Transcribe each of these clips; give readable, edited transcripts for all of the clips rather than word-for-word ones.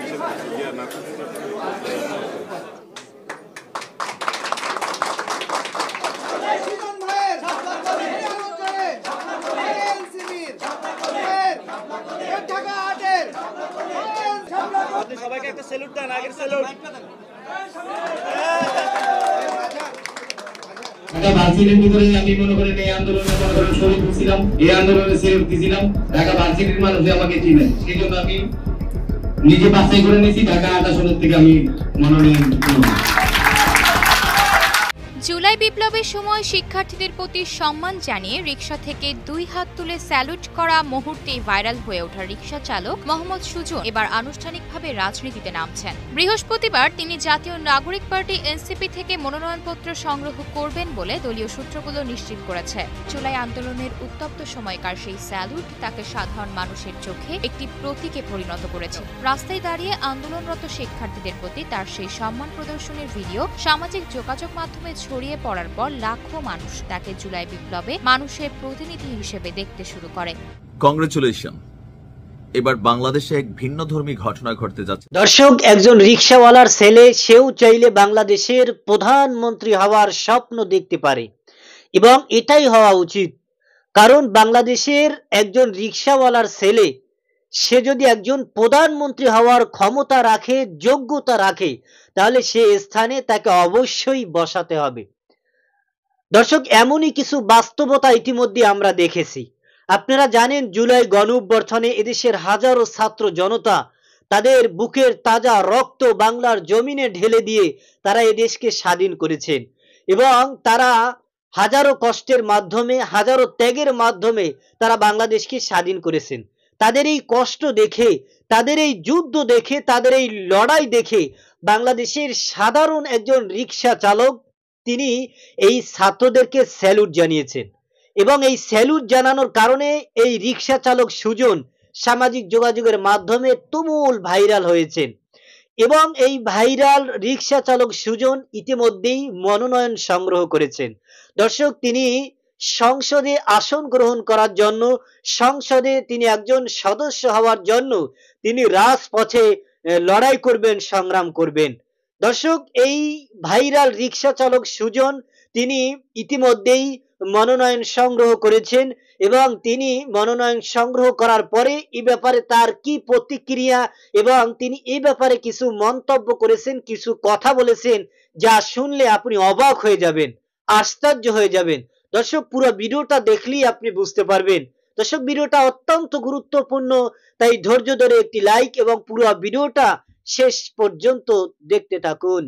সবাইকে একটা স্যালুট দেন, আগের স্যালুট। ঢাকা ভার্সিটির ভিতরে আমি মনে করেন এই আন্দোলনে মনে করেন শরীর ছিলাম, এই আন্দোলনে স্যালুট দিয়েছিলাম। ঢাকা ভার্সিটির মানুষ আমাকে চিনে, সেই জন্য আমি নিজে বাছাই করে নিয়েছি ঢাকা 8 আসনের থেকে আমি মনোনয়ন। জুলাই বিপ্লবের সময় শিক্ষার্থীদের প্রতি সম্মান জানিয়ে রিকশা থেকে 2 হাত তুলে স্যালুট করা মুহূর্তেই ভাইরাল হয়ে ওঠা রিকশা চালক মোহাম্মদ সুজন এবার আনুষ্ঠানিকভাবে রাজনীতিতে নামছেন। বৃহস্পতিবার তিনি জাতীয় নাগরিক পার্টি এনসিপি থেকে মনোনয়নপত্র সংগ্রহ করবেন বলে দলীয় সূত্রগুলো নিশ্চিত করেছে। জুলাই আন্দোলনের উত্তপ্ত সময়কার সেই স্যালুট তাকে সাধারণ মানুষের চোখে একটি প্রতীকে পরিণত করেছে। রাস্তায় দাঁড়িয়ে আন্দোলনরত শিক্ষার্থীদের প্রতি তার সেই সম্মান প্রদর্শনের ভিডিও সামাজিক যোগাযোগ মাধ্যমে ছড়িয়ে পড়ার পর লাখো মানুষ তাকে জুলাই বিপ্লবে মানুষের প্রতিনিধি হিসেবে দেখতে শুরু করে। কংগ্রেচুলেশন, এবার বাংলাদেশে এক ভিন্নধর্মী ঘটনা ঘটতে যাচ্ছে। দর্শক, একজন রিকশাওয়ালার ছেলে, সেও চাইলে বাংলাদেশের প্রধানমন্ত্রী হওয়ার স্বপ্ন দেখতে পারে এবং এটাই হওয়া উচিত। কারণ বাংলাদেশের একজন রিকশাওয়ালার ছেলে, সে যদি একজন প্রধানমন্ত্রী হওয়ার ক্ষমতা রাখে, যোগ্যতা রাখে, তাহলে সে স্থানে তাকে অবশ্যই বসাতে হবে। দর্শক, এমনই কিছু বাস্তবতা ইতিমধ্যে আমরা দেখেছি। আপনারা জানেন, জুলাই গণঅভ্যুত্থানে এদেশের হাজারো ছাত্র জনতা তাদের বুকের তাজা রক্ত বাংলার জমিনে ঢেলে দিয়ে তারা এদেশকে স্বাধীন করেছেন এবং তারা হাজারো কষ্টের মাধ্যমে, হাজারো ত্যাগের মাধ্যমে তারা বাংলাদেশকে স্বাধীন করেছেন। তাদের এই কষ্ট দেখে, তাদের এই যুদ্ধ দেখে, তাদের এই লড়াই দেখে বাংলাদেশের সাধারণ একজন রিকশা চালক তিনি এই ছাত্রদেরকে স্যালুট জানিয়েছেন এবং এই স্যালুট জানানোর কারণে এই রিকশা চালক সুজন সামাজিক যোগাযোগের মাধ্যমে তুমুল ভাইরাল হয়েছেন এবং এই ভাইরাল রিকশা চালক সুজন ইতিমধ্যেই মনোনয়ন সংগ্রহ করেছেন। দর্শক, তিনি সংসদে আসন গ্রহণ করার জন্য, সংসদে তিনি একজন সদস্য হওয়ার জন্য তিনি রাজপথে লড়াই করবেন, সংগ্রাম করবেন। দর্শক, এই ভাইরাল রিকশা চালক সুজন তিনি ইতিমধ্যেই মনোনয়ন সংগ্রহ করেছেন এবং তিনি মনোনয়ন সংগ্রহ করার পরে এই ব্যাপারে তার কি প্রতিক্রিয়া এবং তিনি এই ব্যাপারে কিছু মন্তব্য করেছেন, কিছু কথা বলেছেন যা শুনলে আপনি অবাক হয়ে যাবেন, আশ্চর্য হয়ে যাবেন। দর্শক, পুরো ভিডিওটা দেখলেই আপনি বুঝতে পারবেন। দর্শক, ভিডিওটা অত্যন্ত গুরুত্বপূর্ণ, তাই ধৈর্য ধরে একটি লাইক এবং পুরো ভিডিওটা শেষ পর্যন্ত দেখতে থাকুন।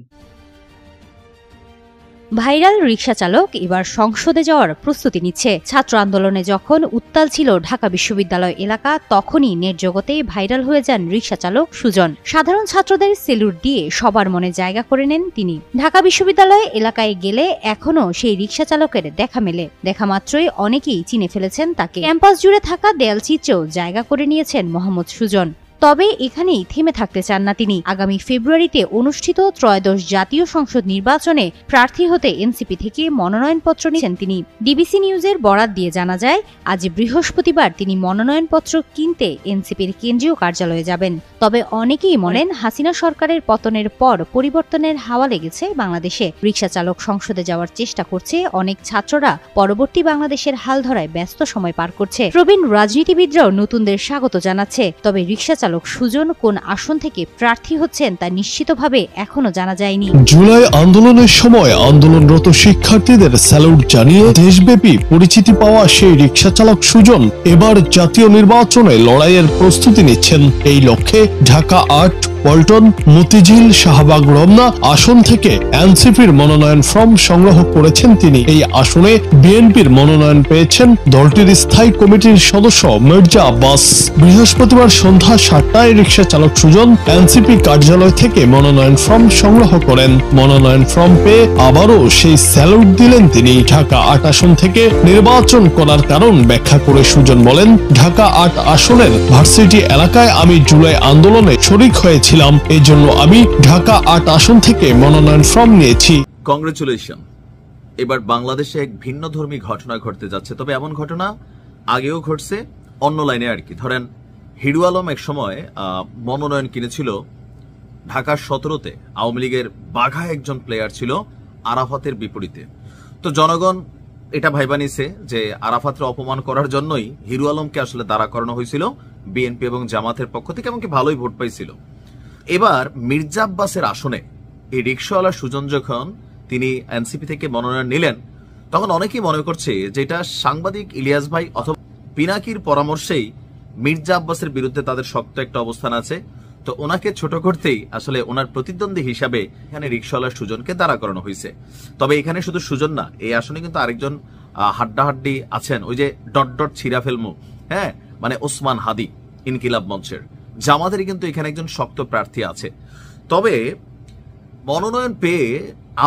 ভাইরাল রিকশা চালক এবার সংসদে যাওয়ার প্রস্তুতি নিচ্ছে। ছাত্র আন্দোলনে যখন উত্তাল ছিল ঢাকা বিশ্ববিদ্যালয় এলাকা, তখনই নেট জগতে ভাইরাল হয়ে যান রিকশা চালক সুজন। সাধারণ ছাত্রদের সেলুট দিয়ে সবার মনে জায়গা করে নেন তিনি। ঢাকা বিশ্ববিদ্যালয় এলাকায় গেলে এখনো সেই রিকশা চালকের দেখা মেলে। দেখা মাত্রই অনেকেই চিনে ফেলেছেন তাকে। ক্যাম্পাস জুড়ে থাকা দেয়ালচিত্রেও জায়গা করে নিয়েছেন মোহাম্মদ সুজন। তবে এখানেই থেমে থাকতে চান না তিনি। আগামী ফেব্রুয়ারিতে অনুষ্ঠিত ত্রয়োদশ জাতীয় সংসদ নির্বাচনে প্রার্থী হতে এনসিপি থেকে মনোনয়নপত্র নিয়েছেন তিনি। ডিবিসি নিউজের বরাত দিয়ে জানা যায়, আজ বৃহস্পতিবার তিনি মনোনয়নপত্র কিনতে এনসিপির কেন্দ্রীয় কার্যালয়ে যাবেন। তবে অনেকেই বলেন, হাসিনা সরকারের পতনের পর পরিবর্তনের হাওয়া লেগেছে বাংলাদেশে। রিকশা চালক সংসদে যাওয়ার চেষ্টা করছে, অনেক ছাত্ররা পরবর্তী বাংলাদেশের হাল ধরায় ব্যস্ত সময় পার করছে। প্রবীণ রাজনীতিবিদরাও নতুনদের স্বাগত জানাচ্ছে। তবে রিকশা সুজন কোন আসন থেকে প্রার্থী হচ্ছেন তা নিশ্চিতভাবে এখনো জানা যায়নি। জুলাই আন্দোলনের সময় আন্দোলনরত শিক্ষার্থীদের স্যালুট জানিয়ে দেশব্যাপী পরিচিতি পাওয়া সেই রিকশা চালক সুজন এবার জাতীয় নির্বাচনে লড়াইয়ের প্রস্তুতি নিচ্ছেন। এই লক্ষ্যে ঢাকা ৮, পল্টন, মতিঝিল, শাহবাগ, রমনা আসন থেকে এনসিপির মনোনয়ন ফর্ম সংগ্রহ করেছেন তিনি। এই আসনে বিএনপির মনোনয়ন পেয়েছেন দলটির স্থায়ী কমিটির সদস্য মির্জা আব্বাস। বৃহস্পতিবার সন্ধ্যা 7টায় রিকশা চালক সুজন এনসিপি কার্যালয় থেকে মনোনয়ন ফর্ম সংগ্রহ করেন। মনোনয়ন ফর্ম পেয়ে আবারও সেই স্যালুট দিলেন তিনি। ঢাকা ৮ আসন থেকে নির্বাচন করার কারণ ব্যাখ্যা করে সুজন বলেন, ঢাকা ৮ আসনের ভার্সিটি এলাকায় আমি জুলাই আন্দোলনে শরিক হয়েছি, এই জন্য আমি ঢাকা ৮ আসন থেকে মনোনয়ন ফর্ম নিয়েছি। কংগ্রেচুলেশন, এবার বাংলাদেশে এক ভিন্নধর্মী ঘটনা ঘটতে যাচ্ছে। তবে এমন ঘটনা আগেও ঘটছে অন্য লাইনে আর কি। ধরেন, হিরু আলম এক সময় মনোনয়ন কিনেছিল ঢাকার 17-তে আওয়ামী লীগের বাঘা একজন প্লেয়ার ছিল আরাফাতের বিপরীতে। তো জনগণ এটা ভাইবা নিছে যে আরাফাতের অপমান করার জন্যই হিরু আলমকে আসলে দাঁড়া করানো হয়েছিল বিএনপি এবং জামাতের পক্ষ থেকে, এমনকি ভালোই ভোট পাইছিল। এবার মির্জা আব্বাসের আসনে এই রিকশাওয়ালা সুজন যখন তিনি এনসিপি থেকে মনোনয়ন নিলেন, তখন অনেকেই মনে করছে যে এটা সাংবাদিক ইলিয়াস ভাই অথবা পিনাকির পরামর্শেই মির্জা আব্বাসের বিরুদ্ধে তাদের শক্ত একটা অবস্থান আছে। তো ওনাকে ছোট করতেই আসলে ওনার প্রতিদ্বন্দ্বী হিসাবে এখানে রিকশাওয়ালা সুজনকে দাঁড়া করানো হয়েছে। তবে এখানে শুধু সুজন না, এই আসনে কিন্তু আরেকজন হাড্ডাহাড্ডি আছেন, ওই যে ডট ডট ছিড়া ফেলমু, হ্যাঁ, মানে ওসমান হাদি ইনকিলাব মঞ্চের। জামাতেরই কিন্তু এখানে একজন শক্ত প্রার্থী আছে। তবে মনোনয়ন পেয়ে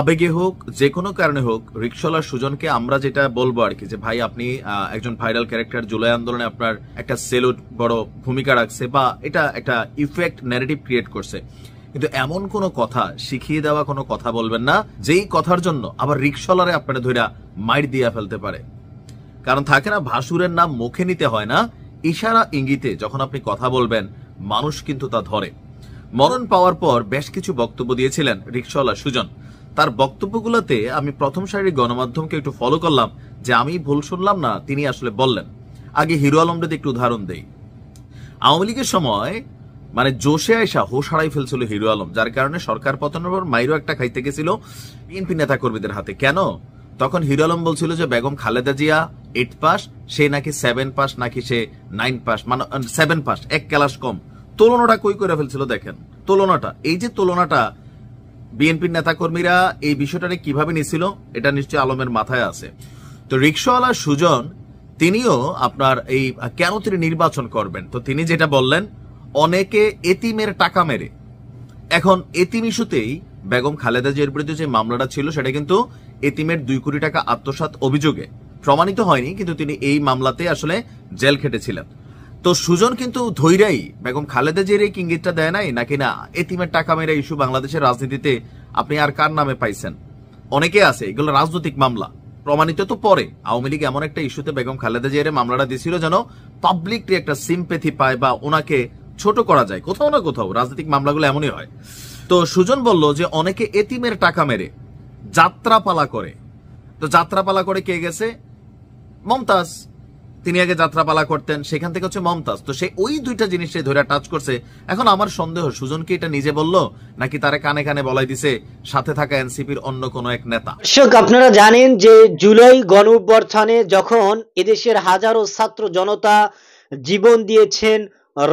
আবেগে হোক যে কোনো কারণে হোক রিকশাওয়ালা সুজনকে আমরা যেটা বলবো আর কি, যে ভাই আপনি একজন ভাইরাল ক্যারেক্টার, জুলাই আন্দোলনে আপনার একটা সেলুট বড় ভূমিকা রাখছে বা এটা একটা ইফেক্ট ন্যারেটিভ ক্রিয়েট করছে, কিন্তু এমন কোনো কথা শিখিয়ে দেওয়া কোনো কথা বলবেন না যেই কথার জন্য আবার রিকশাওয়ালারে আপনারা ধইরা মাইর দিয়া ফেলতে পারে। কারণ থাকে না, ভাসুরের নাম মুখে নিতে হয় না, ইশারা ইঙ্গিতে যখন আপনি কথা বলবেন মানুষ কিন্তু তা ধরে। মরণ পাওয়ার পর বেশ কিছু বক্তব্য দিয়েছিলেন রিকশাওয়ালা সুজন। তার বক্তব্যগুলোতে আমি প্রথম সারির গণমাধ্যমকে একটু ফলো করলাম যে আমি ভুল শুনলাম না, তিনি আসলে বললেন। আগে হিরো আলমদের একটু উদাহরণ দেই। আওয়ামী লীগের সময় মানে জোশে আয়সা হোশ হারাই ফেলছিল হিরো আলম, যার কারণে সরকার পতনের পর মাইরও একটা খাইতে গেছিল বিএনপি নেতা কর্মীদের হাতে। কেন? তখন হিরো আলম বলছিল যে বেগম খালেদা জিয়া 8 পাস, সে নাকি 7 পাস, নাকি সে 9 পাস, মানে 7 পাস, এক ক্লাস কম। তুলনাটা কই করে ফেলছিল দেখেন, তুলনাটা, এই যে তুলনাটা বিএনপির নেতাকর্মীরা এই বিষয়টা কিভাবে নিছিল এটা নিশ্চয়ই আলমের মাথায় আছে। তো রিকশাওয়ালা সুজন তিনিও আপনার এই কেন তিনি নির্বাচন করবেন, তো তিনি যেটা বললেন, অনেকে এতিমের টাকা মেরে, এখন এতিম ইস্যুতেই বেগম খালেদা জিয়ার বিরুদ্ধে যে মামলাটা ছিল সেটা কিন্তু এতিমের 2 কোটি টাকা আত্মসাৎ অভিযোগে প্রমাণিত হয়নি, কিন্তু তিনি এই মামলাতে আসলে জেল খেটেছিলেন। তো সুজন কিন্তু ধৈরাই বেগম খালেদা জিয়ার এই ইঙ্গিতটা দেয় নাই নাকি না এতিমের টাকা মেরে ইস্যু বাংলাদেশের রাজনীতিতে আপনি আর কার নামে পাইছেন? অনেকে আছে, এগুলো রাজনৈতিক মামলা প্রমাণিত। তো পরে আওয়ামী লীগ এমন একটা ইস্যুতে বেগম খালেদা জিয়ার মামলাটা দিছিল যেন পাবলিকলি একটা সিম্পেথি পায় বা ওনাকে ছোট করা যায়, কোথাও না কোথাও রাজনৈতিক মামলাগুলো এমনই হয়। তো সুজন বলল যে অনেকে এতিমের টাকা মেরে যাত্রাপালা করে। তো যাত্রাপালা করে কে গেছে? মমতাজ। তিনি আগে যাত্রাপালা করতেন, সেখান থেকে হচ্ছে মমতাজ। তো সে ওই দুইটা জিনিসে ধরে টাচ করছে। এখন আমার সন্দেহ সুজন কি এটা নিজে বলল নাকি তারে কানে কানে বলাই দিছে সাথে থাকা এনসিপির অন্য কোনো এক নেতা। দর্শক, আপনারা জানেন যে জুলাই গণঅভ্যুত্থানে যখন এদেশের হাজারো ছাত্র জনতা জীবন দিয়েছেন,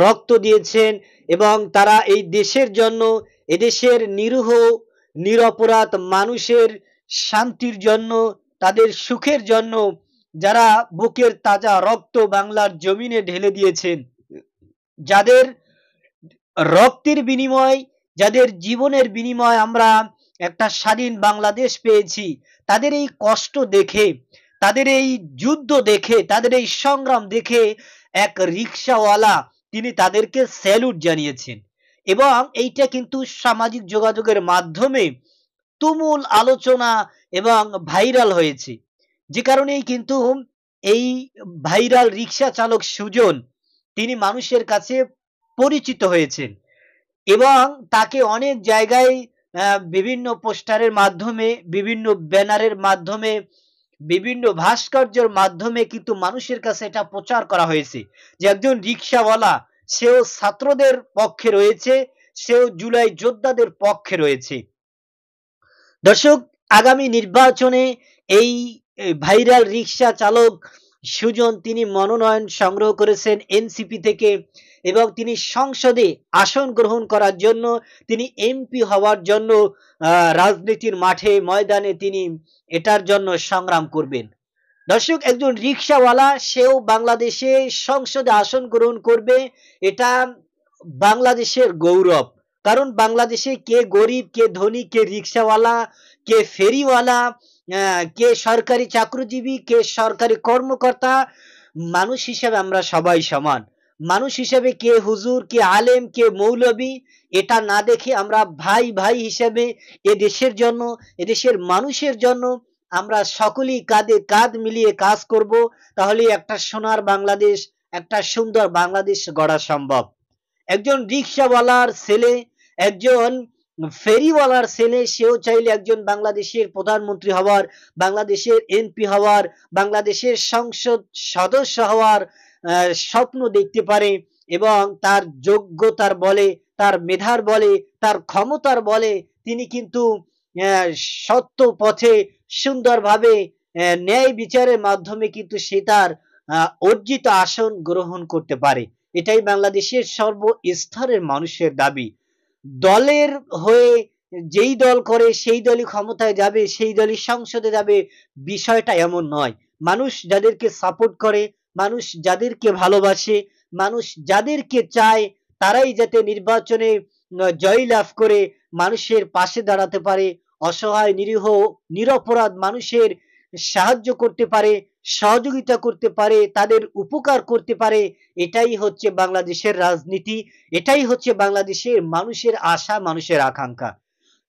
রক্ত দিয়েছেন এবং তারা এই দেশের জন্য, এদেশের নিরীহ নিরপরাধ মানুষের শান্তির জন্য, তাদের সুখের জন্য যারা বুকের তাজা রক্ত বাংলার জমিনে ঢেলে দিয়েছেন, যাদের রক্তের বিনিময়, যাদের জীবনের বিনিময় আমরা একটা স্বাধীন বাংলাদেশ পেয়েছি, তাদের এই কষ্ট দেখে, তাদের এই যুদ্ধ দেখে, তাদের এই সংগ্রাম দেখে এক রিকশাওয়ালা তিনি তাদেরকে স্যালুট জানিয়েছেন এবং এইটা কিন্তু সামাজিক যোগাযোগের মাধ্যমে তুমুল আলোচনা এবং ভাইরাল হয়েছে। যে কারণেই কিন্তু এই ভাইরাল রিকশা চালক সুজন তিনি মানুষের কাছে পরিচিত হয়েছেন এবং তাকে অনেক জায়গায় বিভিন্ন পোস্টারের মাধ্যমে, বিভিন্ন ব্যানারের মাধ্যমে, বিভিন্ন ভাস্কর্যের মাধ্যমে কিন্তু মানুষের কাছে এটা প্রচার করা হয়েছে যে একজন রিকশাওয়ালা, সেও ছাত্রদের পক্ষে রয়েছে, সেও জুলাই যোদ্ধাদের পক্ষে রয়েছে। দর্শক, আগামী নির্বাচনে এই ভাইরাল রিকশা চালক সুজন তিনি মনোনয়ন সংগ্রহ করেছেন এনসিপি থেকে এবং তিনি সংসদে আসন গ্রহণ করার জন্য, তিনি এমপি হওয়ার জন্য রাজনীতির মাঠে ময়দানে তিনি এটার জন্য সংগ্রাম করবেন। দর্শক, একজন রিকশাওয়ালা সেও বাংলাদেশে সংসদে আসন গ্রহণ করবে, এটা বাংলাদেশের গৌরব। কারণ বাংলাদেশে কে গরিব, কে ধনী, কে রিকশাওয়ালা, কে ফেরিওয়ালা, কে সরকারি চাকরিজীবী, কে সরকারি কর্মকর্তা, মানুষ হিসেবে আমরা সবাই সমান। মানুষ হিসেবে কে হুজুর, কে আলেম, কে মৌলবী, এটা না দেখে আমরা ভাই ভাই হিসেবে এদেশের জন্য, এদেশের মানুষের জন্য আমরা সকলেই কাঁধে কাঁধ মিলিয়ে কাজ করব, তাহলে একটা সোনার বাংলাদেশ, একটা সুন্দর বাংলাদেশ গড়া সম্ভব। একজন রিকশাওয়ালার ছেলে, একজন ফেরিওয়ালার ছেলে, সেও চাইলে একজন বাংলাদেশের প্রধানমন্ত্রী হওয়ার, বাংলাদেশের এমপি হওয়ার, বাংলাদেশের সংসদ সদস্য হওয়ার স্বপ্ন দেখতে পারে এবং তার যোগ্যতার বলে, তার মেধার বলে, তার ক্ষমতার বলে তিনি কিন্তু সত্য পথে সুন্দরভাবে ন্যায় বিচারের মাধ্যমে কিন্তু সে তার অর্জিত আসন গ্রহণ করতে পারে। এটাই বাংলাদেশের সর্বস্তরের মানুষের দাবি। দলের হয়ে যেই দল করে সেই দলই ক্ষমতায় যাবে, সেই দলই সংসদে যাবে, বিষয়টা এমন নয়। মানুষ যাদেরকে সাপোর্ট করে, মানুষ যাদেরকে ভালোবাসে, মানুষ যাদেরকে চায়, তারাই যাতে নির্বাচনে জয়লাভ করে মানুষের পাশে দাঁড়াতে পারে, অসহায় নিরীহ নিরপরাধ মানুষের সাহায্য করতে পারে, সহযোগিতা করতে পারে, তাদের উপকার করতে পারে। এটাই হচ্ছে বাংলাদেশের রাজনীতি, এটাই হচ্ছে বাংলাদেশের মানুষের আশা, মানুষের আকাঙ্ক্ষা।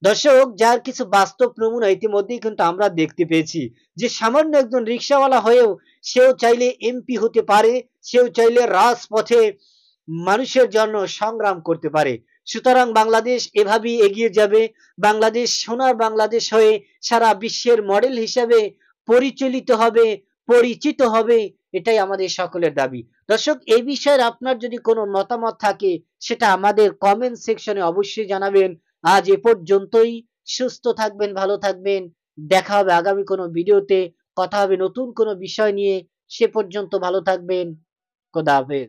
দর্শক, যার কিছু বাস্তব নমুনা ইতিমধ্যেই কিন্তু আমরা দেখতে পেয়েছি যে সামান্য একজন রিক্সাওয়ালা হয়েও সেও চাইলে এমপি হতে পারে, সেও চাইলে রাজপথে মানুষের জন্য সংগ্রাম করতে পারে। সুতরাং বাংলাদেশ এভাবেই এগিয়ে যাবে। বাংলাদেশ সোনার বাংলাদেশ হয়ে সারা বিশ্বের মডেল হিসেবে পরিচালিত হবে, পরিচিত হবে, এটাই আমাদের সকলের দাবি। দর্শক, এই বিষয়ে আপনার যদি কোনো মতামত থাকে সেটা আমাদের কমেন্ট সেকশনে অবশ্যই জানাবেন। আজ এ পর্যন্তই। সুস্থ থাকবেন, ভালো থাকবেন। দেখা হবে আগামী কোনো ভিডিওতে, কথা হবে নতুন কোনো বিষয় নিয়ে। সে পর্যন্ত ভালো থাকবেন। খোদা হাফেজ।